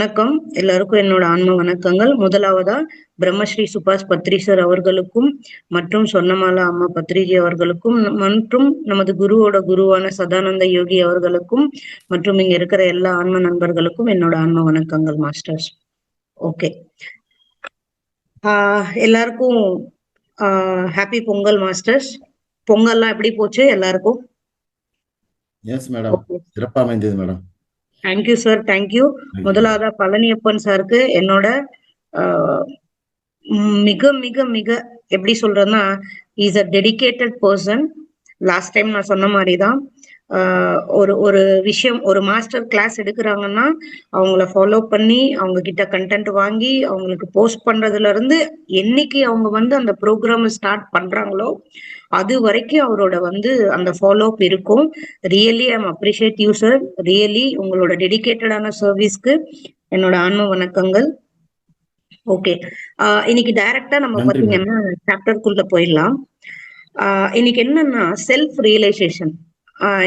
வணக்கம். எல்லாருக்கும் என்னோட ஆன்ம வணக்கங்கள். முதலாவதா பிரம்மஸ்ரீ சுபாஷ் பத்ரி சார் அவர்களுக்கும் மற்றும் சொன்னமாலா அம்மா பத்ரிஜி அவர்களுக்கும் மற்றும் நமது குருவோட குருவான சதானந்த யோகி அவர்களுக்கும் மற்றும் இங்க இருக்கிற எல்லா ஆன்ம நண்பர்களுக்கும் என்னோட ஆன்ம வணக்கங்கள் மாஸ்டர்ஸ். ஓகே, எல்லாருக்கும் ஹாப்பி பொங்கல் மாஸ்டர்ஸ். பொங்கல்லாம் எப்படி போச்சு எல்லாருக்கும்? எஸ் மேடம், சிறப்பாக அமைந்தது மேடம். Thank you sir, thank you. முதலாவதா பழனியப்பன் சாருக்கு என்னோட மிக மிக மிக எப்படி சொல்றேன்னா, is a dedicated person. Last time நான் சொன்ன மாதிரிதான், ஒரு ஒரு விஷயம், ஒரு மாஸ்டர் கிளாஸ் எடுக்கிறாங்கன்னா அவங்கள ஃபாலோ பண்ணி அவங்க கிட்ட கண்டென்ட் வாங்கி அவங்களுக்கு போஸ்ட் பண்றதுல இருந்து என்னைக்கு அவங்க வந்து அந்த ப்ரோக்ராம் ஸ்டார்ட் பண்றாங்களோ அது வரைக்கும் அவரோட வந்து அந்த ஃபாலோ அப் இருக்கும். Really I am appreciate you sir. Really உங்களோட டெடிகேட்டடான சர்வீஸ்க்கு என்னோட ஆன்ம வணக்கங்கள். ஓகே, இன்னைக்கு டைரக்டா நம்ம பாத்தீங்கன்னா சாப்டருக்குள்ள போயிடலாம். இன்னைக்கு என்னன்னா செல்ஃப் ரியலைசேஷன்,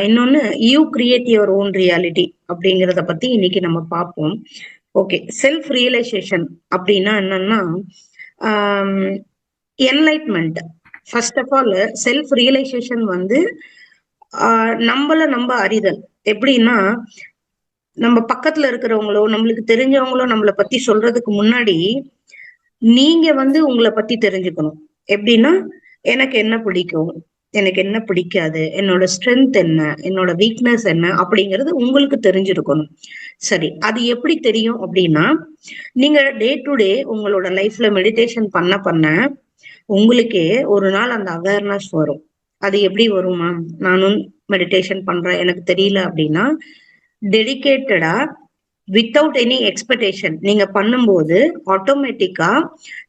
இன்னொன்னு you create your own reality அப்படிங்கிறத பத்தி இன்னைக்கு நம்ம பார்ப்போம். ஓகே, செல்ஃப் ரியலைசேஷன் அப்படின்னா என்னன்னா enlightenment. First of all self realisation வந்து நம்மள நம்ம அறிதல். எப்படின்னா, நம்ம பக்கத்துல இருக்கிறவங்களோ நம்மளுக்கு தெரிஞ்சவங்களோ நம்மளை பத்தி சொல்றதுக்கு முன்னாடி நீங்க வந்து உங்களை பத்தி தெரிஞ்சுக்கணும். எப்படின்னா, எனக்கு என்ன பிடிக்கும், எனக்கு என்ன பிடிக்காது, என்னோட ஸ்ட்ரென்த் என்ன, என்னோட வீக்னஸ் என்ன அப்படிங்கிறது உங்களுக்கு தெரிஞ்சிருக்கணும். சரி, அது எப்படி தெரியும் அப்படின்னா, நீங்க டே டு டே உங்களோட லைஃப்ல மெடிடேஷன் பண்ண பண்ண உங்களுக்கே ஒரு நாள் அந்த அவேர்னஸ் வரும். அது எப்படி வருமா? நானும் மெடிடேஷன் பண்றேன், எனக்கு தெரியல அப்படின்னா டெடிகேட்டடா வித்தவுட் எனி எக்ஸ்பெக்டேஷன் நீங்க பண்ணும்போது ஆட்டோமேட்டிக்கா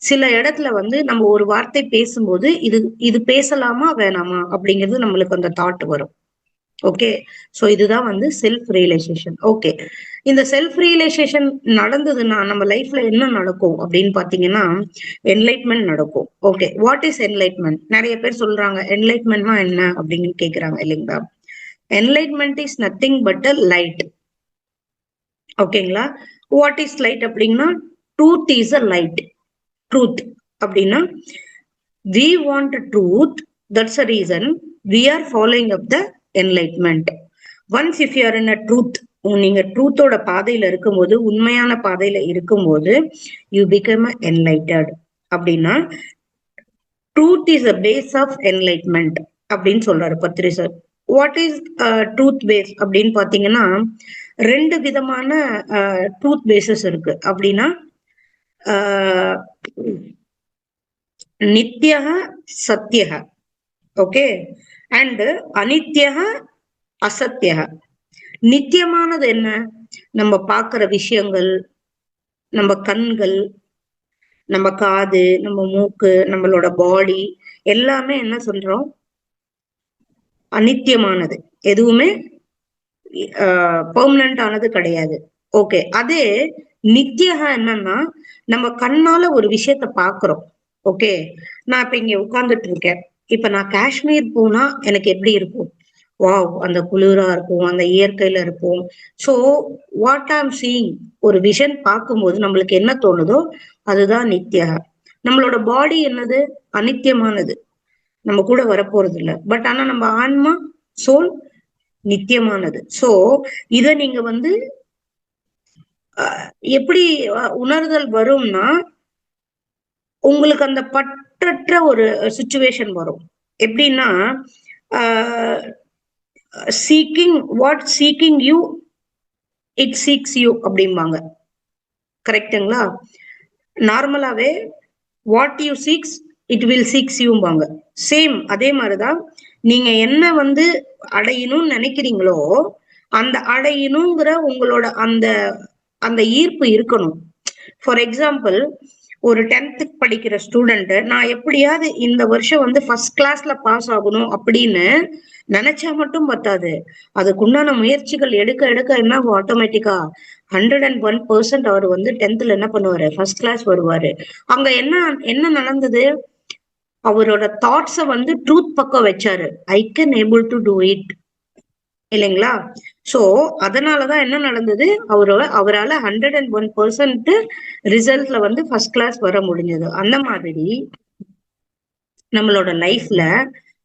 சில இடத்துல வந்து நம்ம ஒரு வார்த்தை பேசும்போது இது இது பேசலாமா வேணாமா அப்படிங்கிறது நம்மளுக்கு அந்த தாட் வரும். ஓகே, சோ இதுதான் வந்து செல்ஃப் ரியலைசேஷன். ஓகே, இந்த செல்ஃப் ரியலைசேஷன் நடந்ததுன்னா நம்ம லைஃப்ல என்ன நடக்கும் அப்படின்னு பாத்தீங்கன்னா என்லைட்மெண்ட் நடக்கும். Okay, what is enlightenment? நிறைய பேர் சொல்றாங்க என்லைட்மெண்ட்னா என்ன அப்படின்னு கேக்குறாங்க இல்லைங்களா? Enlightenment is nothing but a light. ஓகேங்களா? வாட் இஸ் லைட் அப்படின்னா, truth is a light. Truth அப்படின்னா we want truth, that's a reason we are following up the enlightenment. Once if you are in a truth, நீங்க ட்ரூத்தோட பாதையில இருக்கும்போது, உண்மையான பாதையில இருக்கும்போது you become enlightened. அப்படின்னா truth is a base of enlightenment அப்படின்னு சொல்றாரு Badri sir. What is truth base அப்படின்னு பாத்தீங்கன்னா, ரெண்டு விதமான ட்ரூத் பேசஸ் இருக்கு. அப்படின்னா நித்யஹ சத்யஹ, ஓகே, அண்ட் அனித்யஹ அசத்யஹ. நித்தியமானது என்ன? நம்ம பார்க்கிற விஷயங்கள், நம்ம கண்கள், நம்ம காது, நம்ம மூக்கு, நம்மளோட பாடி எல்லாமே என்ன சொல்றோம்? அனித்தியமானது. எதுவுமே பெர்மனன்ட் ஆனது கிடையாது. ஓகே, அதே நித்தியகா என்னன்னா, நம்ம கண்ணால ஒரு விஷயத்த பாக்குறோம். ஓகே, நான் இப்ப இங்க உட்கார்ந்துட்டு இருக்கேன். இப்ப நான் காஷ்மீர் போனா எனக்கு எப்படி இருக்கும்? வாவ், அந்த குளிரா இருக்கும், அந்த இயற்கையில இருக்கும். So what I am seeing, ஒரு விஷன் பார்க்கும்போது நம்மளுக்கு என்ன தோணுதோ அதுதான் நித்தியகா. நம்மளோட பாடி என்னது? அனித்தியமானது, நம்ம கூட வரப்போறது இல்லை. பட் ஆனா நம்ம ஆன்மா, சோல் நித்தியமானது. சோ இத நீங்க வந்து எப்படி உணர்தல் வரும்னா, உங்களுக்கு அந்த பற்றற்ற ஒரு சுச்சுவேஷன் வரும். எப்படின்னா, seeking what seeking you it seeks you அப்படிம்பாங்க. கரெக்டுங்களா? நார்மலாவே what you seeks it will seeks யூம்பாங்க. சேம் அதே மாதிரிதான் நீங்க என்ன வந்து அடையணும்னு நினைக்கிறீங்களோ அந்த அடையணுங்கிற உங்களோட அந்த அந்த ஈர்ப்பு இருக்கணும். ஃபார் எக்ஸாம்பிள், ஒரு 10th படிக்கிற ஸ்டூடெண்ட் நான் எப்படியாவது இந்த வருஷம் வந்து ஃபர்ஸ்ட் கிளாஸ்ல பாஸ் ஆகணும் அப்படின்னு நினைச்சா மட்டும் பத்தாது. அதுக்குண்டான முயற்சிகள் எடுக்க எடுக்க என்ன ஆட்டோமேட்டிக்கா 101% அவர் வந்து 10th என்ன பண்ணுவாரு? ஃபர்ஸ்ட் கிளாஸ் வருவாரு. அங்க என்ன என்ன நடந்தது? அவரோட தாட்ஸ வந்து ட்ரூத் பக்கம் வச்சாரு. I can able to do it. இல்லைங்களா? சோ அதனாலதான் என்ன நடந்தது, அவரால 101% ரிசல்ட்ல வந்து ஃபர்ஸ்ட் கிளாஸ் வர முடிஞ்சது. அந்த மாதிரி நம்மளோட லைஃப்ல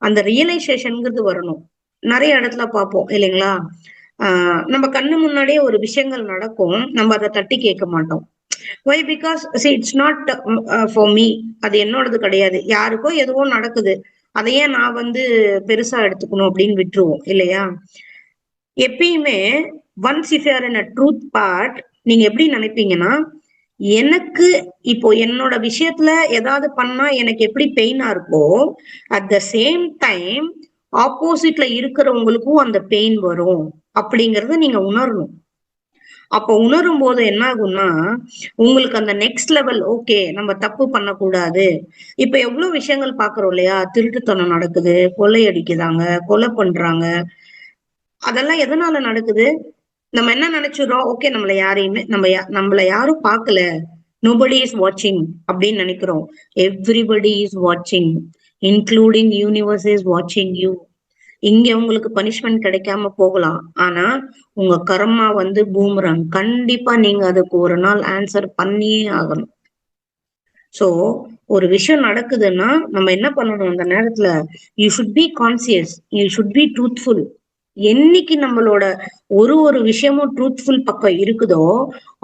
அந்த ரியலைசேஷன்ங்கிறது வரணும். நிறைய இடத்துல பார்ப்போம் இல்லைங்களா? நம்ம கண்ணு முன்னாடியே ஒரு விஷயங்கள் நடக்கும், நம்ம அதை தட்டி கேட்க மாட்டோம். Why? Because it's not for me. அது என்னோடது கிடையாது. யாருக்கோ எதுவோ நடக்குது, அதையே நான் வந்து பெருசா எடுத்துக்கணும் அப்படின்னு விட்டுருவோம் இல்லையா? எப்பயுமே once if you are in a truth part, நீங்க எப்படி நினைப்பீங்கன்னா, எனக்கு இப்போ என்னோட விஷயத்துல ஏதாவது பண்ணா எனக்கு எப்படி பெயினா இருக்கோ, அட் த சேம் டைம் ஆப்போசிட்ல இருக்கிறவங்களுக்கும் அந்த பெயின் வரும் அப்படிங்கறத நீங்க உணரணும். அப்ப உணரும் போது என்ன ஆகும்னா, உங்களுக்கு அந்த நெக்ஸ்ட் லெவல், ஓகே நம்ம தப்பு பண்ணக்கூடாது. இப்ப எவ்வளவு விஷயங்கள் பாக்குறோம் இல்லையா? திருட்டுத்தனம் நடக்குது, கொள்ளை அடிக்கிறாங்க, கொலை பண்றாங்க. அதெல்லாம் எதனால நடக்குது? நம்ம என்ன நினைச்சிடறோம், ஓகே நம்மள யாரையுமே நம்மள யாரும் பார்க்கல, நோபடி இஸ் வாட்சிங் அப்படின்னு நினைக்கிறோம். எவ்ரிபடி இஸ் வாட்சிங், இன்க்ளூடிங் யூனிவர்ஸ் இஸ் வாட்சிங் யூ. இங்க உங்களுக்கு பனிஷ்மெண்ட் கிடைக்காம போகலாம், ஆனா உங்க கர்மா வந்து பூமரங். கண்டிப்பா நீங்க அதுக்கு ஒரு நாள் ஆன்சர் பண்ணியே ஆகணும். சோ ஒரு விஷயம் நடக்குதுன்னா நம்ம என்ன பண்ணணும் அந்த நேரத்துல? You should be conscious, you should be truthful. என்னைக்கு நம்மளோட ஒரு விஷயமும் ட்ரூத்ஃபுல் பக்கம் இருக்குதோ,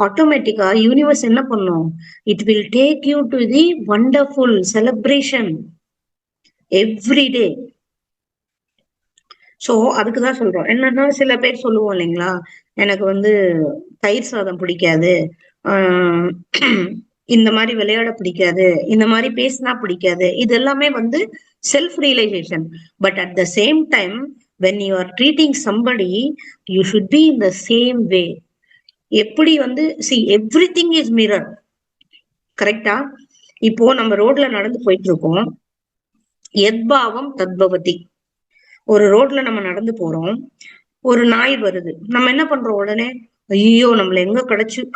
ஆட்டோமேட்டிக்கா யூனிவர்ஸ் என்ன பண்ணும்? It will take you to the wonderful celebration every day. So அதுக்குதான் சொல்றோம். என்னன்னா சில பேர் சொல்லுவோம் இல்லைங்களா, எனக்கு வந்து தயிர் சாதம் பிடிக்காது, ஆஹ் இந்த மாதிரி விளையாட பிடிக்காது, இந்த மாதிரி பேசினா பிடிக்காது. இது எல்லாமே வந்து self realisation. But at the same time when you are treating somebody, you should be in the same way. எப்படி வந்து see everything is mirror. கரெக்டா? இப்போ நம்ம ரோட்ல நடந்து போயிட்டு இருக்கோம், எத்பாவம் தத்பவதி. ஒரு ரோட்ல நம்ம நடந்து போறோம், ஒரு நாய் வருது, நம்ம என்ன பண்றோம்? உடனே ஐயோ நம்மள எங்க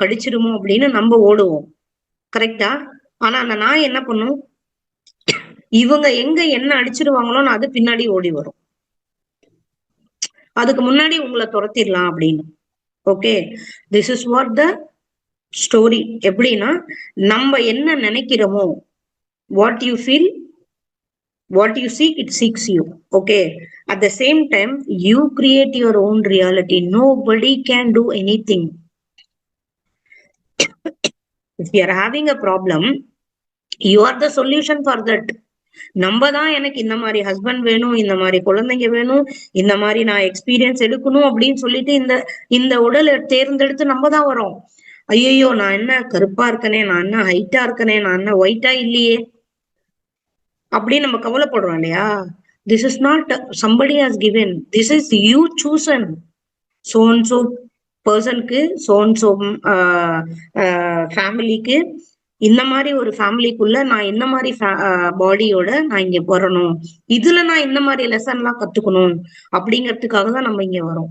கடிச்சிருமோ அப்படின்னு நம்ம ஓடுவோம். கரெக்டா? ஆனா அந்த நாய் என்ன பண்ணும்? இவங்க எங்க என்ன அடிச்சிருவாங்களோன்னு அது பின்னாடி ஓடி வரும், அதுக்கு முன்னாடி உங்களை துரத்திடலாம் அப்படின்னு. Okay, this is what the story. எப்படின்னா, நம்ம என்ன நினைக்கிறோமோ, what you feel, what you seek, it seeks you. Okay, at the same time you create your own reality. Nobody can do anything. If you are having a problem, you are the solution for that. நம்ம தான் எனக்கு இந்த மாதிரி husband வேணும், இந்த மாதிரி குழந்தைங்க வேணும், இந்த மாதிரி நான் எக்ஸ்பீரியன்ஸ் எடுக்கணும் அப்படின்னு சொல்லிட்டு இந்த இந்த உடலை தேர்ந்தெடுத்து நம்ம தான் வரோம். ஐயோ நான் என்ன கருப்பா இருக்கனே, நான் என்ன ஹைட்டா இருக்கனே, நான் என்ன ஒயிட்டா இல்லையே அப்படின்னு நம்ம கவலைப்படுறோம் இல்லையா? This is not somebody has given, this is you chosen. so and so பர்சனுக்கு, so and so ஃபேமிலிக்கு, இந்த மாதிரி ஒரு ஃபேமிலிக்குள்ள நான் இந்த மாதிரி பாடியோட நான் இங்க வரணும், இதுல நான் இந்த மாதிரி லெசன் எல்லாம் கத்துக்கணும் அப்படிங்கிறதுக்காக தான் நம்ம இங்க வரோம்.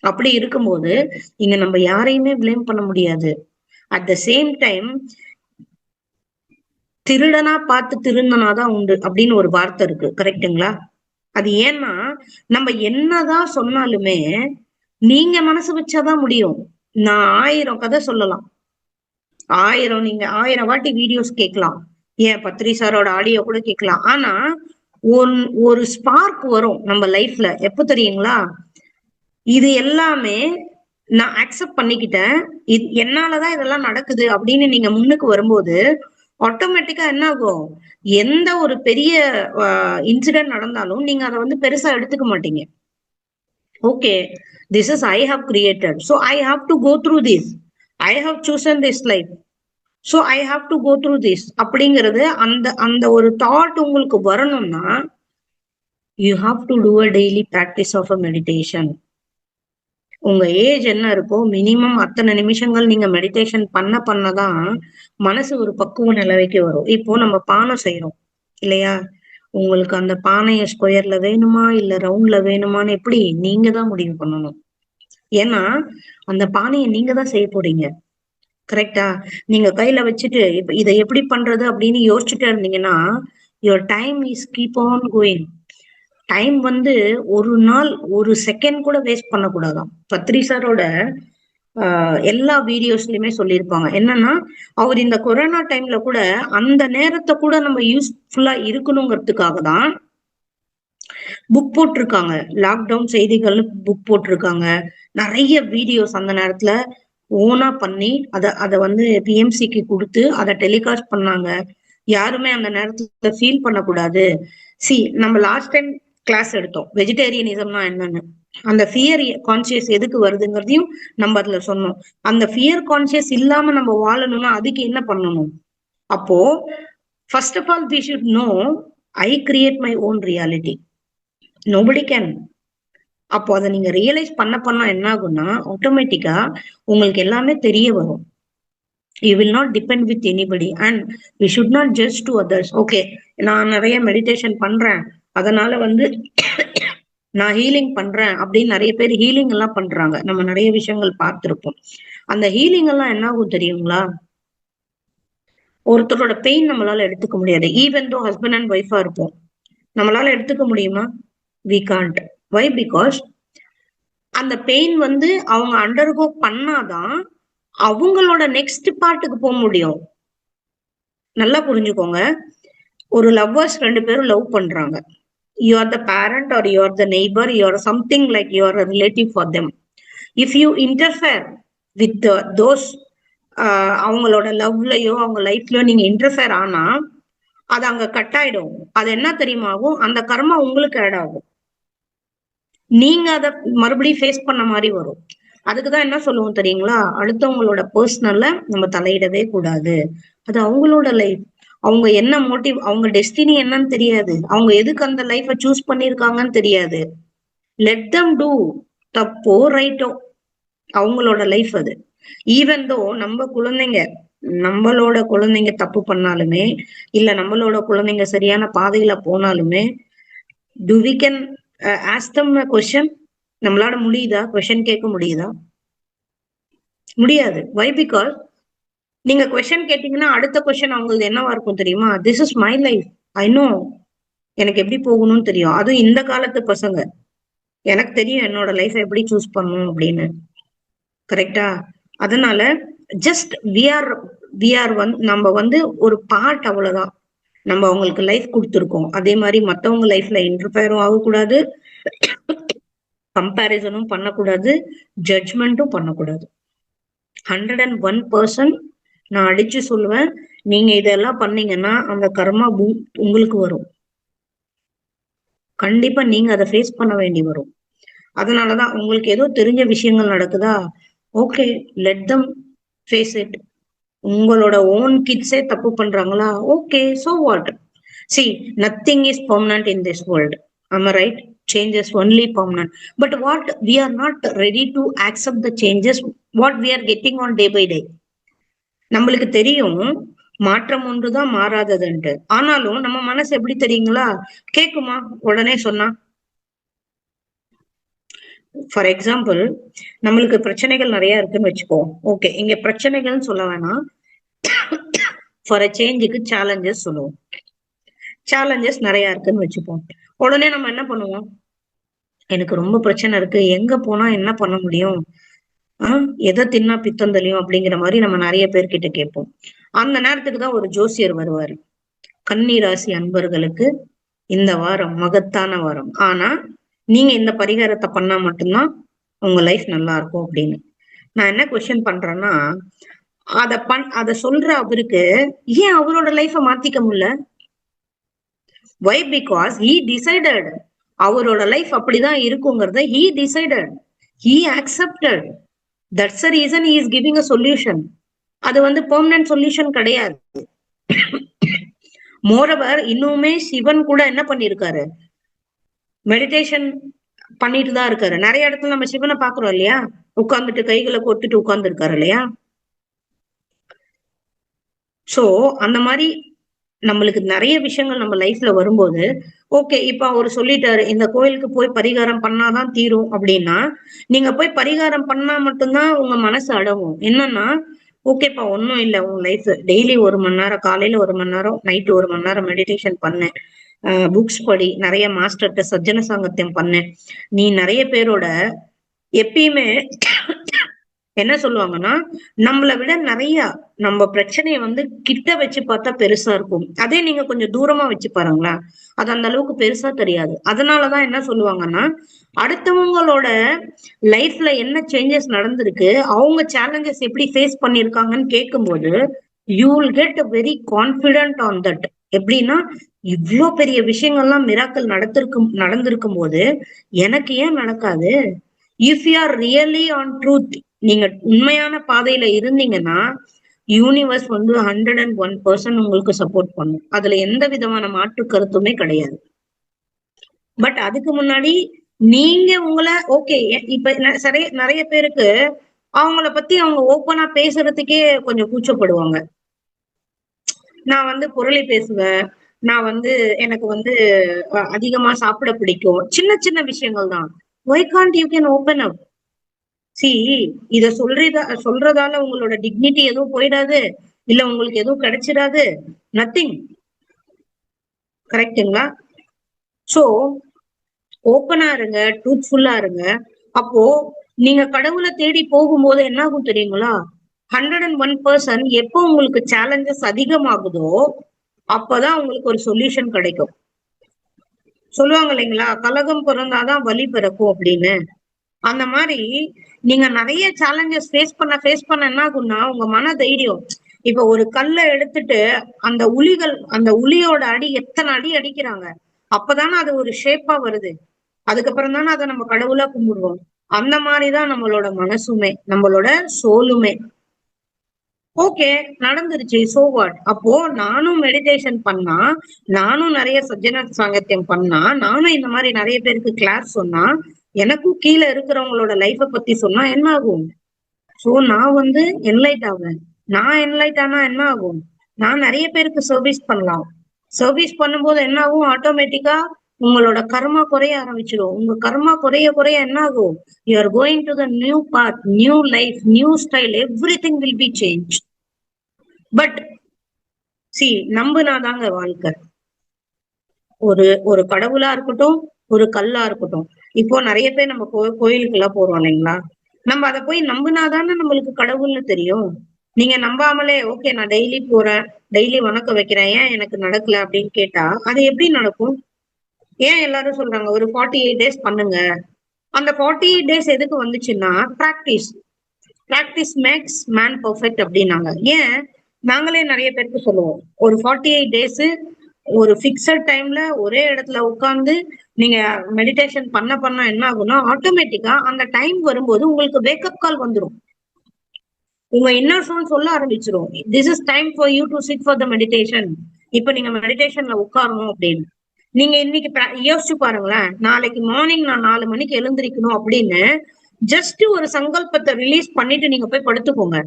அப்படி இருக்கும்போது இங்க நம்ம யாரையுமே பிளேம் பண்ண முடியாது. அட் த சேம் டைம் திருடனா பார்த்து திருந்தனாதான் உண்டு அப்படின்னு ஒரு வார்த்தை இருக்கு, கரெக்டுங்களா? அது ஏன்னா நம்ம என்னதான் சொன்னாலுமே நீங்க மனசு வச்சாதான் முடியும். நான் 1000 கதை சொல்லலாம், நீங்க 1000 வாட்டி வீடியோஸ் கேட்கலாம், ஏன் பத்ரி சாரோட ஆடியோ கூட கேட்கலாம். ஆனா ஒரு ஸ்பார்க் வரும் நம்ம லைஃப்ல, எப்ப தெரியுங்களா? இது எல்லாமே நான் அக்செப்ட் பண்ணிக்கிட்டேன், என்னாலதான் இதெல்லாம் நடக்குது அப்படின்னு நீங்க முன்னுக்கு வரும்போது ஆட்டோமேட்டிக்கா என்ன ஆகும்? எந்த ஒரு பெரிய இன்சிடென்ட் நடந்தாலும் நீங்க அதை வந்து பெருசா எடுத்துக்க மாட்டீங்க. Okay, this is I have created, so I have to go through this, I have chosen this life, so I have to go through this அப்படிங்கிறது அந்த அந்த ஒரு தாட் உங்களுக்கு வரணும்னா you have to do a daily practice of a meditation. உங்க age என்ன இருக்கோ minimum அத்தனை நிமிஷங்கள் நீங்க மெடிடேஷன் பண்ணதான் மனசு ஒரு பக்குவ நிலைக்கு வரும். இப்போ நம்ம பானை செய்யறோம் இல்லையா? உங்களுக்கு அந்த பானைய ஸ்கொயர்ல வேணுமா இல்ல ரவுண்ட்ல வேணுமான்னு எப்படி நீங்க தான் முடிவு பண்ணணும். ஏன்னா அந்த பானையை நீங்க தான் செய்ய போறீங்க. கரெக்டா? நீங்க கையில வச்சுட்டு இப்ப இதை எப்படி பண்றது அப்படின்னு யோசிச்சுட்டே இருந்தீங்கன்னா your time is keep on going. Time வந்து ஒரு நாள் ஒரு செகண்ட் கூட வேஸ்ட் பண்ணக்கூடாதாம். பத்ரி சாரோட எல்லா வீடியோஸ்லயுமே சொல்லியிருப்பாங்க. என்னன்னா, அவர் இந்த கொரோனா டைம்ல கூட அந்த நேரத்தை கூட நம்ம யூஸ்ஃபுல்லா இருக்கணுங்கிறதுக்காக தான் புக் போட்டிருக்காங்க. லாக்டவுன் செய்திகள்னு புக் போட்டிருக்காங்க. நிறைய வீடியோஸ் அந்த நேரத்துல ஓனா பண்ணி அத வந்து பிஎம்சிக்கு கொடுத்து அதை டெலிகாஸ்ட் பண்ணாங்க. யாருமே அந்த நேரத்துல ஃபீல் பண்ணக்கூடாது. நம்ம லாஸ்ட் டைம் கிளாஸ் எடுத்தோம் வெஜிடேரியனிசம்னா என்னன்னு. அந்த ஃபியர் கான்சியஸ் எதுக்கு வருதுங்கிறதையும் நம்ம அதுல சொன்னோம். அந்த ஃபியர் கான்சியஸ் இல்லாம நம்ம வாழணும்னா அதுக்கு என்ன பண்ணணும்? அப்போ first of all we should know I create my own reality. Nobody can. அப்போ அதை நீங்க ரியலைஸ் பண்ண என்ன ஆகும்னா ஆட்டோமேட்டிக்கா உங்களுக்கு எல்லாமே தெரிய வரும். You will not depend with anybody and we should not judge to others. Okay, நான் நிறைய மெடிடேஷன் பண்றேன், அதனால வந்து நான் ஹீலிங் பண்றேன் அப்படின்னு நிறைய பேர் ஹீலிங் எல்லாம் பண்றாங்க. நம்ம நிறைய விஷயங்கள் பார்த்திருப்போம். அந்த ஹீலிங் எல்லாம் என்ன ஆகும் தெரியுங்களா? ஒருத்தரோட பெயின் நம்மளால எடுத்துக்க முடியாது. ஈவன் தோ ஹஸ்பண்ட் அண்ட் ஒய்ஃபா இருப்போம், நம்மளால எடுத்துக்க முடியுமா? We can't. வை? பிகாஸ் அந்த பெயின் வந்து அவங்க அண்டர்கோ பண்ணாதான் அவங்களோட நெக்ஸ்ட் பார்ட்டுக்கு போக முடியும். நல்லா புரிஞ்சுக்கோங்க. ஒரு லவ்வர்ஸ் 2 பேரும் லவ் பண்றாங்க. You are the parent or you are the neighbor, you are something like you are a relative for them. If you interfere with those அவங்களோட லவ்லயோ அவங்க லைஃப்லயோ நீங்க இன்டர்ஃபேர் ஆனா அது அங்க கட் ஆயிடும். அது என்ன தெரியுமா ஆகும்? அந்த கர்மா உங்களுக்கு ஆட் ஆகும். நீங்க அதை மறுபடியும் ஃபேஸ் பண்ண மாதிரி வரும். அதுக்குதான் என்ன சொல்லுவோம் தெரியுங்களா? அடுத்தவங்களோட பர்சனல்ல நம்ம தலையிடவே கூடாது. அது அவங்களோட லைஃப். அவங்க என்ன மோட்டிவ், அவங்க டெஸ்டினி என்னன்னு தெரியாது. அவங்க எதுக்கு அந்த லைஃபை சூஸ் பண்ணிருக்காங்கன்னு தெரியாது. Let them do. தப்போ ரைட்டோ அவங்களோட லைஃப் அது. ஈவன் தோ நம்மளோட குழந்தைங்க தப்பு பண்ணாலுமே, இல்ல நம்மளோட குழந்தைங்க சரியான பாதையில போனாலுமே, do we can ask them a question? நம்மளால முடியுதா? கொஸ்டின் கேட்க முடியுதா? முடியாது. வை? பிகாஸ் நீங்க கொஸ்டின் கேட்டீங்கன்னா அடுத்த கொஸ்டின் அவங்களுக்கு என்னவா இருக்கும் தெரியுமா? This is my life, I know, எனக்கு எப்படி போகணும்னு தெரியும். அதுவும் இந்த காலத்து பசங்க, எனக்கு தெரியும் என்னோட லைஃப் எப்படி சூஸ் பண்ணணும் அப்படின்னு. கரெக்டா? அதனால ஜஸ்ட் வி ஆர் நம்ம வந்து ஒரு பார்ட், அவ்வளவுதான். நம்ம அவங்களுக்கு லைஃப் கொடுத்துருக்கோம். அதே மாதிரி மத்தவங்க லைஃப்ல இன்டர்ஃபயரும் ஆகக்கூடாது, கம்பேரிசனும் பண்ணக்கூடாது, ஜட்ஜ்மெண்ட்டும் பண்ணக்கூடாது. 101% நான் அடிச்சு சொல்லுவேன், நீங்க இதெல்லாம் பண்ணீங்கன்னா அந்த கர்மா உங்களுக்கு வரும். கண்டிப்பா நீங்க அதை ஃபேஸ் பண்ண வேண்டி வரும். அதனாலதான் உங்களுக்கு ஏதோ தெரிஞ்ச விஷயங்கள் நடக்குதா, okay, let them face it. உங்களோட ஓன் கிட்ஸே தப்பு பண்றாங்களா, okay, so what? See, nothing is permanent in this world. Am I right? Change is only permanent. But what we are not ready to accept the changes what we are getting on day by day. நம்மளுக்கு தெரியும் மாற்றம் ஒன்றுதான் மாறாததுன்ட்டு. ஆனாலும் நம்ம மனசு எப்படி தெரியுங்களா, கேக்குமா உடனே சொன்னா? ஃபார் எக்ஸாம்பிள், நம்மளுக்கு பிரச்சனைகள் நிறைய இருக்குன்னு வச்சுக்கோ. ஓகே, இங்க பிரச்சனைகள்னு சொல்ல வேணாம், ஃபார் அ சேஞ்சுக்கு சேலஞ்சஸ் சொல்லுவோம். சேலஞ்சஸ் நிறைய இருக்குன்னு வச்சுப்போம். உடனே நம்ம என்ன பண்ணுவோம்? எனக்கு ரொம்ப பிரச்சனை இருக்கு, எங்க போனா என்ன பண்ண முடியும், எதை தின்னா பித்தம் தெளியும் அப்படிங்கிற மாதிரி நம்ம நிறைய பேர்கிட்ட கேட்போம். அந்த நேரத்துக்கு தான் ஒரு ஜோசியர் வருவாரு. கன்னி ராசி அன்பர்களுக்கு இந்த வாரம் மகத்தான வாரம், ஆனா நீங்க இந்த பரிகாரத்தை பண்ணா மட்டும்தான் உங்க லைஃப் நல்லா இருக்கும் அப்படின்னு. நான் என்ன கொஸ்டின் பண்றேன்னா, அத சொல்ற அவருக்கு ஏன் அவரோட லைஃப மாத்திக்க முடியல? வை? Because he decided. அவரோட லைஃப் அப்படிதான் இருக்குங்கிறத he decided, he accepted. That's the reason he is giving a solution. அது வந்து பெர்மனன்ட் சொல்யூஷன் கிடையாது. மோரோவர், இன்னுமே சிவன் கூட என்ன பண்ணிருக்காரு, மெடிடேஷன் பண்ணிட்டு தான் இருக்காரு. நிறைய இடத்துல நம்ம சிவனை பாக்குறோம் இல்லையா, உட்கார்ந்துட்டு கைகளை கொத்துட்டு உட்கார்ந்து இருக்காரு இல்லையா. சோ அந்த மாதிரி நம்மளுக்கு நிறைய விஷயங்கள் நம்ம லைஃப்ல வரும்போது, ஓகே, இப்ப அவரு சொல்லிட்டாரு இந்த கோயிலுக்கு போய் பரிகாரம் பண்ணாதான் தீரும் அப்படின்னா, நீங்க போய் பரிகாரம் பண்ணா மட்டும்தான் உங்க மனசு அடங்கும். என்னன்னா, ஓகேப்பா, ஒன்னும் இல்லை, உங்க லைஃப் டெய்லி 1 மணி நேரம், காலையில 1 மணி நேரம், நைட்டு 1 மணி நேரம் மெடிடேஷன் பண்ணேன், புக்ஸ் படி, நிறைய மாஸ்டர்கிட்ட சஜ்ஜன சாங்கத்தியம் பண்ணு. நீ நிறைய பேரோட எப்பயுமே என்ன சொல்லுவாங்கன்னா, நம்மளை விட நிறைய நம்ம பிரச்சனையை வந்து கிட்ட வச்சு பார்த்தா பெருசா இருக்கும். அதே நீங்க கொஞ்சம் தூரமா வச்சு பாருங்களேன், அது அந்த அளவுக்கு பெருசா தெரியாது. அதனாலதான் என்ன சொல்லுவாங்கன்னா, அடுத்தவங்களோட லைஃப்ல என்ன சேஞ்சஸ் நடந்திருக்கு, அவங்க சேலஞ்சஸ் எப்படி ஃபேஸ் பண்ணிருக்காங்கன்னு கேட்கும்போது you will get a very confident on that. எப்படின்னா, இவ்வளோ பெரிய விஷயங்கள்லாம் மிராக்கள் நடந்திருக்கும் போது எனக்கு ஏன் நடக்காது? If you are really on truth, நீங்க உண்மையான பாதையில இருந்தீங்கன்னா யூனிவர்ஸ் வந்து 101% உங்களுக்கு சப்போர்ட் பண்ணும். அதுல எந்த விதமான மாற்று கருத்துமே கிடையாது. பட் அதுக்கு முன்னாடி நீங்க உங்களை ஓகே, இப்ப நிறைய பேருக்கு அவங்கள பத்தி அவங்க ஓப்பனா பேசுறதுக்கே கொஞ்சம் கூச்சப்படுவாங்க. நான் வந்து புரளி பேசுவேன், நான் வந்து எனக்கு வந்து அதிகமா சாப்பிட பிடிக்கும், சின்ன சின்ன விஷயங்கள் தான். Why can't you can open up? C, இத சொல்றதால உங்களோட டிக்னிட்டி எதுவும் போயிடாது, இல்ல உங்களுக்கு எதுவும் கிடைச்சிடாது, நத்திங். கரெக்டுங்களா? சோ ஓப்பனா இருங்க, ட்ரூத்ஃபுல்லா இருங்க. அப்போ நீங்க கடவுளை தேடி போகும்போது என்ன ஆகும் தெரியுங்களா? 101% எப்போ உங்களுக்கு சேலஞ்சஸ் அதிகமாகுதோ அப்பதான் உங்களுக்கு ஒரு சொல்யூஷன் கிடைக்கும். சொல்லுவாங்க இல்லைங்களா, கலகம் பிறந்தாதான் வலி பிறக்கும் அப்படின்னு. அந்த மாதிரி நீங்க நிறைய சேலஞ்சஸ் ஃபேஸ் பண்ண என்ன ஆகும்னா, உங்க மன தைரியம், இப்ப ஒரு கல்லை எடுத்துட்டு அந்த உளியோட அடி எத்தனை அடி அடிக்கிறாங்க, அப்பதானே அது ஒரு ஷேப்பா வருது. அதுக்கப்புறம் தானே அதை நம்ம கடவுளா கும்பிடுவோம். அந்த மாதிரிதான் நம்மளோட மனசுமே, நம்மளோட சோலுமே. ஓகே, நடந்துருச்சு, சோ வாட்? அப்போ நானும் மெடிடேஷன் பண்ணா, நானும் நிறைய சஜ்ஜன சாங்கத்தியம் பண்ணா, நானும் இந்த மாதிரி நிறைய பேருக்கு கிளாஸ் சொன்னா, எனக்கும் கீழே இருக்கிறவங்களோட லைஃப பத்தி சொன்னா என்ன ஆகும்? சோ நான் வந்து என்லைட் ஆவேன். நான் என்லைட் ஆனா என்ன ஆகும்? நான் நிறைய பேருக்கு சர்வீஸ் பண்ணலாம். சர்வீஸ் பண்ணும்போது என்ன ஆகும்? ஆட்டோமேட்டிக்கா உங்களோட கர்மா குறைய ஆரம்பிச்சிடும். உங்க கர்மா குறைய குறைய என்ன ஆகும்? You are going to the new path, new life, new style, everything will be change. But see, நம்புனாதாங்க வாழ்க்கை. ஒரு கடவுளா இருக்கட்டும், ஒரு கல்லா இருக்கட்டும். இப்போ நிறைய பேர் நம்ம கோயிலுக்கு எல்லாம் போறோம் இல்லைங்களா, நம்ம அதை போய் நம்பினாதானே நம்மளுக்கு கடவுள்னு தெரியும். நீங்க நம்பாமலே ஓகே நான் டெய்லி போறேன், டெய்லி வணக்கம் வைக்கிறேன், ஏன் எனக்கு நடக்கல அப்படின்னு கேட்டா அது எப்படி நடக்கும்? ஏன் எல்லாரும் சொல்றாங்க ஒரு 48 days பண்ணுங்க? அந்த 48 days எதுக்கு வந்துச்சுன்னா, practice. Practice makes man perfect அப்படின்னாங்க. ஏன் நாங்களே நிறைய பேருக்கு சொல்லுவோம், ஒரு 48 days ஒரு பிக்சட் டைம்ல ஒரே இடத்துல உட்கார்ந்து நீங்க மெடிடேஷன் பண்ண என்ன ஆகும்னா, ஆட்டோமேட்டிக்கா அந்த டைம் வரும்போது உங்களுக்கு வேக்கப் கால் வந்துடும். உங்க இன்னர் சோல் சொல்ல ஆரம்பிச்சிடும், this is time for you to sit for the meditation. இப்ப நீங்க மெடிடேஷன்ல உட்காரணும் அப்படின்னு. நீங்க இன்னைக்கு யோசிச்சு பாருங்களேன், நாளைக்கு மார்னிங் நான் 4 மணிக்கு எழுந்திருக்கணும் அப்படின்னு ஜஸ்ட் ஒரு சங்கல்பத்தை ரிலீஸ் பண்ணிட்டு நீங்க போய் படுத்துக்கோங்க.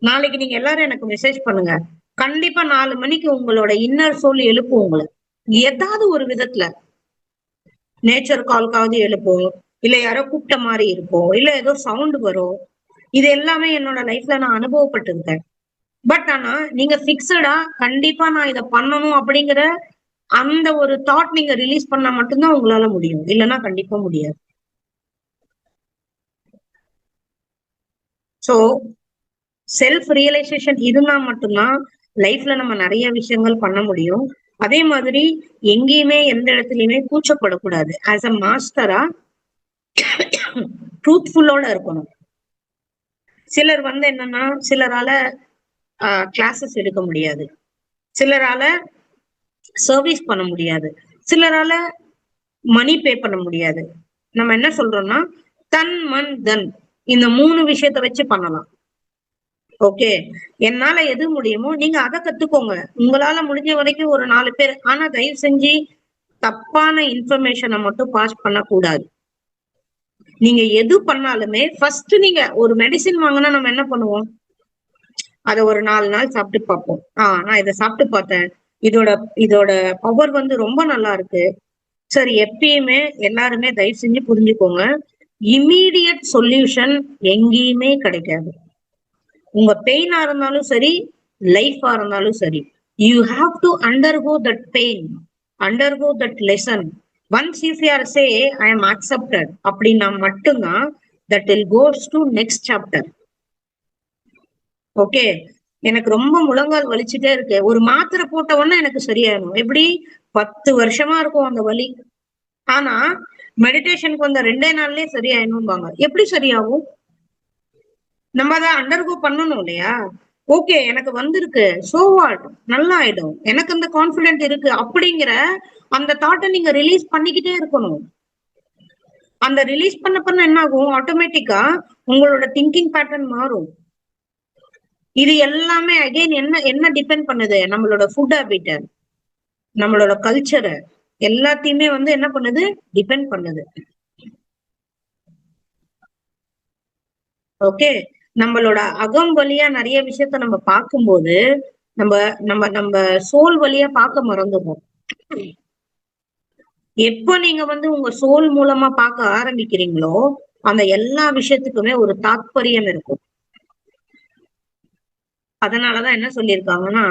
நாளைக்கு நீங்க எல்லாரும் எனக்கு மெசேஜ் பண்ணுங்க, கண்டிப்பா 4 மணிக்கு உங்களோட இன்னர் சோல் எழுப்பும் உங்களை. ஏதாவது ஒரு விதத்துல நேச்சர் கால்காவது எழுப்போம், இல்ல யாரோ கூப்பிட்ட மாதிரி இருக்கும், இல்ல ஏதோ சவுண்ட் வரும். இது எல்லாமே என்னோட லைஃப்ல நான் அனுபவப்பட்டிருக்கேன். பட் ஆனா நீங்க பிக்சடா கண்டிப்பா நான் இதை பண்ணணும் அப்படிங்கிற அந்த ஒரு தாட் நீங்க ரிலீஸ் பண்ணா மட்டும்தான் உங்களால முடியும், இல்லைன்னா கண்டிப்பா முடியாது. சோ செல்ஃப் ரியலைசேஷன் இருந்தா மட்டும்தான் லைஃப்ல நம்ம நிறைய விஷயங்கள் பண்ண முடியும். அதே மாதிரி எங்கேயுமே எந்த இடத்துலயுமே கூச்சப்படக்கூடாது. ஆஸ் அ மாஸ்டரா ட்ரூத்ஃபுல்லோட இருக்கணும். சிலர் வந்து என்னன்னா, சிலரால கிளாஸஸ் எடுக்க முடியாது, சிலரால சர்வீஸ் பண்ண முடியாது, சிலரால மணி பே பண்ண முடியாது. நம்ம என்ன சொல்றோம்னா, தன் மண் தன், இந்த 3 விஷயத்த வச்சு பண்ணலாம். ஓகே, என்னால எது முடியுமோ நீங்க அதை கத்துக்கோங்க. உங்களால முடிஞ்ச வரைக்கும் ஒரு 4 பேர். ஆனா தயவு செஞ்சு தப்பான இன்ஃபர்மேஷனை மட்டும் பாஸ் பண்ணக்கூடாது. நீங்க எது பண்ணாலுமே ஃபர்ஸ்ட் நீங்க ஒரு மெடிசின் வாங்கினா நம்ம என்ன பண்ணுவோம், அதை ஒரு 4 நாள் சாப்பிட்டு பார்ப்போம். நான் இதை சாப்பிட்டு பார்த்தேன், இதோட இதோட பவர் வந்து ரொம்ப நல்லா இருக்கு. சரி, எப்பயுமே எல்லாருமே தயவு செஞ்சு புரிஞ்சுக்கோங்க, இம்மீடியட் சொல்யூஷன் எங்கேயுமே கிடைக்காது. உங்க பெயினா இருந்தாலும் சரி, லைஃபா இருந்தாலும் சரி, you have to undergo that pain. undergo that lesson. Once if you are say I am accepted அப்படின்னா மட்டும்தான் that will goes to next chapter. Okay, எனக்கு ரொம்ப முழங்கால் வலிச்சுட்டே இருக்கு, ஒரு மாத்திரை போட்ட உடனே எனக்கு சரியாயிடும். எப்படி 10 வருஷமா இருக்கும் அந்த வலி. ஆனா மெடிடேஷனுக்கு வந்த 2 நாள்லயே சரியாயிடும்பாங்க. எப்படி சரியாகும்? நம்ம அதை அண்டர்கோ பண்ணணும் இல்லையா? ஓகே, எனக்கு வந்திருக்கு, சோ வாட், நல்லா ஆயிடும், எனக்கு அந்த கான்பிடென்ட் இருக்கு அப்படிங்கிற அந்த தாட்டை நீங்க ரிலீஸ் பண்ணிக்கிட்டே இருக்கணும். அந்த ரிலீஸ் பண்ண என்ன ஆகும், ஆட்டோமேட்டிக்கா உங்களோட திங்கிங் பேட்டர்ன் மாறும். இது எல்லாமே அகைன் என்ன என்ன டிபெண்ட் பண்ணுது, நம்மளோட ஃபுட் ஹேபிட்ட, நம்மளோட கல்ச்சரை எல்லாத்தையுமே வந்து என்ன பண்ணுது, டிபெண்ட் பண்ணுது. ஓகே, நம்மளோட அகம் வழியா நிறைய விஷயத்த நம்ம பார்க்கும்போது நம்ம நம்ம நம்ம சோல் வழியா பார்க்க மறந்துடுவோம். எப்போ நீங்க வந்து உங்க சோல் மூலமா பார்க்க ஆரம்பிக்கிறீங்களோ அந்த எல்லா விஷயத்துக்குமே ஒரு தாத்பரியம் இருக்கும். அதனாலதான் என்ன சொல்லியிருக்காங்கன்னா,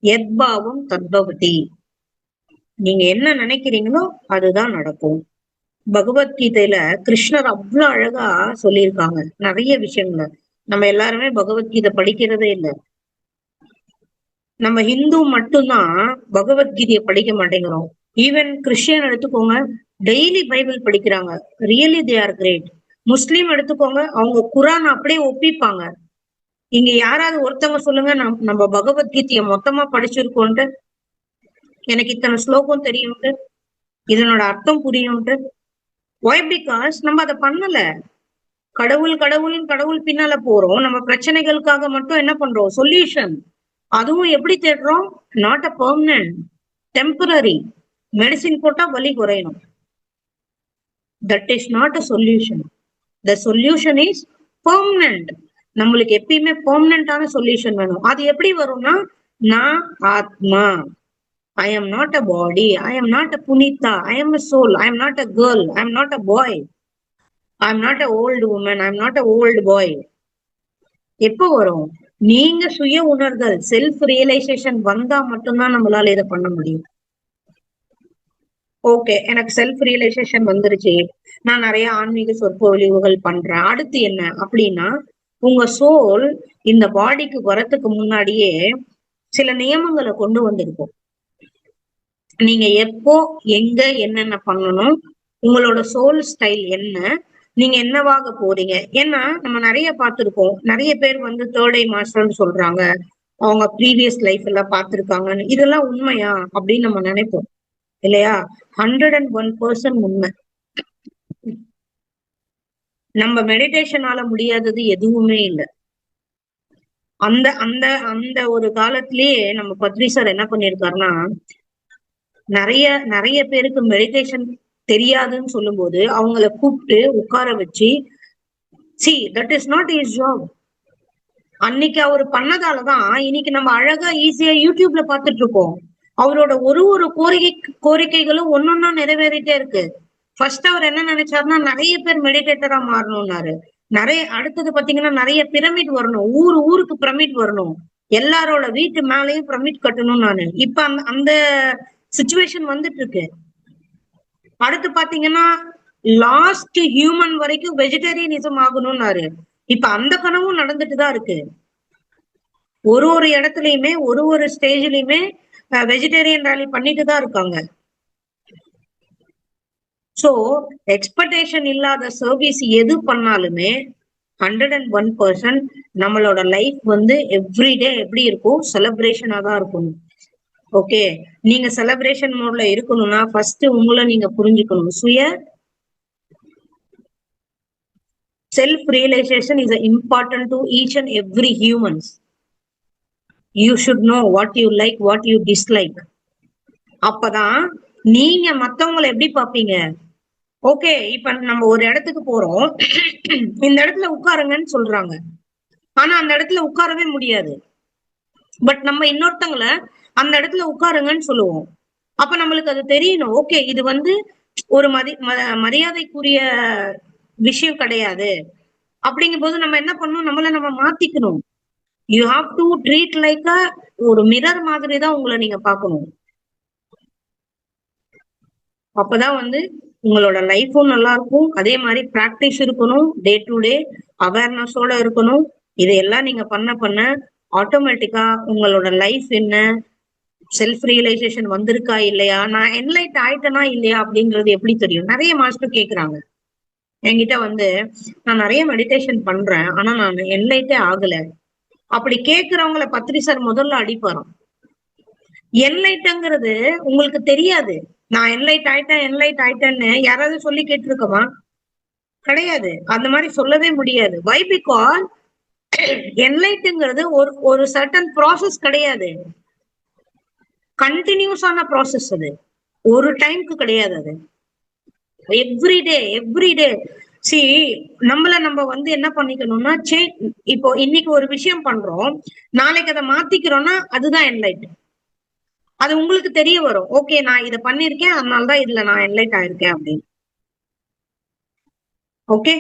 எத்பாவம் தத்பவதி, நீங்க என்ன நினைக்கிறீங்களோ அதுதான் நடக்கும். பகவத்கீதையில கிருஷ்ணர் அவ்வளவு அழகா சொல்லியிருக்காங்க நிறைய விஷயங்கள. நம்ம எல்லாருமே பகவத்கீதை படிக்கிறதே இல்லை. நம்ம ஹிந்து மட்டும்தான் பகவத்கீதையை படிக்க மாட்டேங்கிறோம். ஈவன் கிறிஸ்டியன் எடுத்துக்கோங்க, டெய்லி பைபிள் படிக்கிறாங்க, ரியலி தே ஆர் கிரேட். முஸ்லீம் எடுத்துக்கோங்க, அவங்க குரான் அப்படியே ஒப்பிப்பாங்க. இங்க யாராவது ஒருத்தவங்க சொல்லுங்க நம்ம பகவத்கீதைய மொத்தமா படிச்சிருக்கோன்ட்டு, எனக்கு இத்தனை ஸ்லோகம் தெரியும்ட்டு, இதனோட அர்த்தம் புரியும்ட்டு. ஒய்? பிகாஸ் நம்ம அதை பண்ணல. கடவுள் கடவுள் கடவுள் பின்னால போறோம். நம்ம பிரச்சனைகளுக்காக மட்டும் என்ன பண்றோம், சொல்யூஷன். அதுவும் எப்படி தேடுறோம், not a permanent, temporary. Medicine போட்டா வலி குறையணும். That is not a solution. The solution is permanent. நம்மளுக்கு எப்பயுமே பெர்மனன்டான சொல்யூஷன் வேணும். அது எப்படி வரும்னா, நான் ஆத்மா, I am not a body, I am not a punita, I am a soul, I am not a girl, I am not a boy, I am not a old woman, I am not a old boy. எப்போ வரும்? நீங்க சுய உணர்தல், self realisation வந்தா மட்டும்தான் நம்மளால இதை பண்ண முடியும். ஓகே, எனக்கு செல்ஃப் ரியலைசேஷன் வந்துருச்சு, நான் நிறைய ஆன்மீக சொற்பொழிவுகள் பண்றேன், அடுத்து என்ன அப்படின்னா, உங்க சோல் இந்த பாடிக்கு வரத்துக்கு முன்னாடியே சில நியமங்களை கொண்டு வந்திருக்கும். நீங்க எப்போ எங்க என்னென்ன பண்ணணும், உங்களோட சோல் ஸ்டைல் என்ன, நீங்க என்னவாக போறீங்க. ஏன்னா நம்ம நிறைய பார்த்திருக்கோம், நிறைய பேர் வந்து தேர்ட் ஐ மாஸ்டர்னு சொல்றாங்க, அவங்க ப்ரீவியஸ் லைஃப் எல்லாம் பார்த்திருக்காங்கன்னு. இதெல்லாம் உண்மையா அப்படின்னு நம்ம நினைப்போம் இல்லையா? 101% உண்மை. நம்ம மெடிடேஷனால முடியாதது எதுவுமே இல்லை. அந்த அந்த அந்த ஒரு காலத்திலேயே நம்ம பத்ரி சார் என்ன பண்ணிருக்காருன்னா, நிறைய நிறைய பேருக்கு மெடிடேஷன் தெரியாதுன்னு சொல்லும் போது அவங்கள கூப்பிட்டு உட்கார வச்சு, see that is not his job. அன்னைக்கு அவர் பண்ணதாலதான் இன்னைக்கு நம்ம அழகா ஈஸியா யூடியூப்ல பாத்துட்டு இருக்கோம். அவரோட ஒரு ஒரு கோரிக்கைகளும் ஒன்னொன்னா நிறைவேறிட்டே இருக்கு. ஃபர்ஸ்ட் அவர் என்ன நினைச்சாருன்னா, நிறைய பேர் மெடிடேட்டரா மாறணும்னாரு. நிறைய அடுத்தது பாத்தீங்கன்னா நிறைய பிரமிட் வரணும், ஊருக்கு பிரமிட் வரணும், எல்லாரோட வீட்டு மேலேயும் பிரமிட் கட்டணும். நானு இப்ப அந்த அந்த சிச்சுவேஷன் வந்துட்டு இருக்கு. அடுத்து பாத்தீங்கன்னா லாஸ்ட் ஹியூமன் வரைக்கும் வெஜிடேரியனிசம் ஆகணும்னாரு. இப்ப அந்த கனவும் நடந்துட்டுதான் இருக்கு. ஒரு ஒரு இடத்துலயுமே ஒரு ஒரு ஸ்டேஜ்லயுமே வெஜிடேரியன் ரேலி பண்ணிட்டு தான் இருக்காங்க. சோ எக்ஸ்பெக்டேஷன் இல்லாத சர்வீஸ் எது பண்ணாலுமே 101% நம்மளோட லைஃப் வந்து எவ்ரிடே எப்படி இருக்கும், செலிப்ரேஷனா தான் இருக்கணும். ஓகே, நீங்க செலிப்ரேஷன் மோட்ல இருக்கணும்னா ஃபர்ஸ்ட் உங்களை நீங்க புரிஞ்சுக்கணும். Self realisation is important to each and every humans. You should know what you like, what you dislike. அப்பதான் நீங்க மத்தவங்களை எப்படி பார்ப்பீங்க. ஓகே, இப்ப நம்ம ஒரு இடத்துக்கு போறோம், இந்த இடத்துல உட்காருங்கன்னு சொல்றாங்க, ஆனா அந்த இடத்துல உட்காரவே முடியாது. பட் நம்ம இன்னொருத்தவங்களை அந்த இடத்துல உட்காருங்கன்னு சொல்லுவோம். அப்ப நம்மளுக்கு அது தெரியணும், ஓகே இது வந்து ஒரு மரியாதைக்குரிய விஷயம் கிடையாது. அப்படிங்கும் போது நம்ம என்ன பண்ணணும், நம்ம மாத்திக்கணும். You have to treat like ஒரு மிரர் மாதிரி தான் உங்களை நீங்க பார்க்கணும். அப்பதான் வந்து உங்களோட லைஃபும் நல்லா இருக்கும். அதே மாதிரி பிராக்டிஸ் இருக்கணும், டே டு டே அவேர்னஸோட இருக்கணும். இதையெல்லாம் நீங்க பண்ண ஆட்டோமேட்டிக்கா உங்களோட லைஃப் என்ன, செல்ஃப் ரியலைசேஷன் வந்திருக்கா இல்லையா, நான் என்லைட் ஆயிட்டேனா இல்லையா அப்படிங்கிறது எப்படி தெரியும்? நிறைய மாஸ்டர் கேக்குறாங்க என்கிட்ட வந்து, நான் நிறைய மெடிடேஷன் பண்றேன், ஆனா நான் என்லைட்டே ஆகல. அப்படி கேக்குறவங்கள பத்ரி சார் முதல்ல அடிப்பாராம். என்லைட்ங்கிறது உங்களுக்கு தெரியாது. நான் என்லைட் ஆயிட்டேன்னு யாராவது சொல்லி கேட்டிருக்கமா? கிடையாது. அந்த மாதிரி சொல்லவே முடியாது. வை? பிகாஸ் என்லைட்ங்கிறது ஒரு சர்டன் ப்ராசஸ் கிடையாது. கண்டினியூஸான ப்ராசஸ் அது. ஒரு டைம்க்கு கிடையாது அது. எவ்ரிடே சி நம்ம வந்து என்ன பண்ணிக்கணும்னா, இப்போ இன்னைக்கு ஒரு விஷயம் பண்றோம், நாளைக்கு அதை மாத்திக்கிறோம்னா அதுதான் என்லைட். அது உங்களுக்கு தெரிய வரும். ஓகே, நான் இதை பண்ணிருக்கேன், அதனாலதான் இதுல நான் என்லைட் ஆயிருக்கேன் அப்படின்னு. Okay,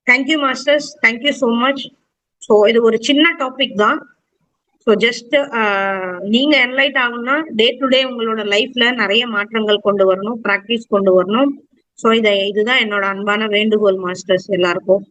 thank you masters, thank you so much. So இது ஒரு சின்ன டாபிக் தான். ஸோ ஜஸ்ட் நீங்க என்லைட் ஆகணும்னா டே டு டே உங்களோட லைஃப்ல நிறைய மாற்றங்கள் கொண்டு வரணும், ப்ராக்டிஸ் கொண்டு வரணும். ஸோ இதுதான் என்னோட அன்பான வேண்டுகோள் மாஸ்டர்ஸ் எல்லாருக்கும்.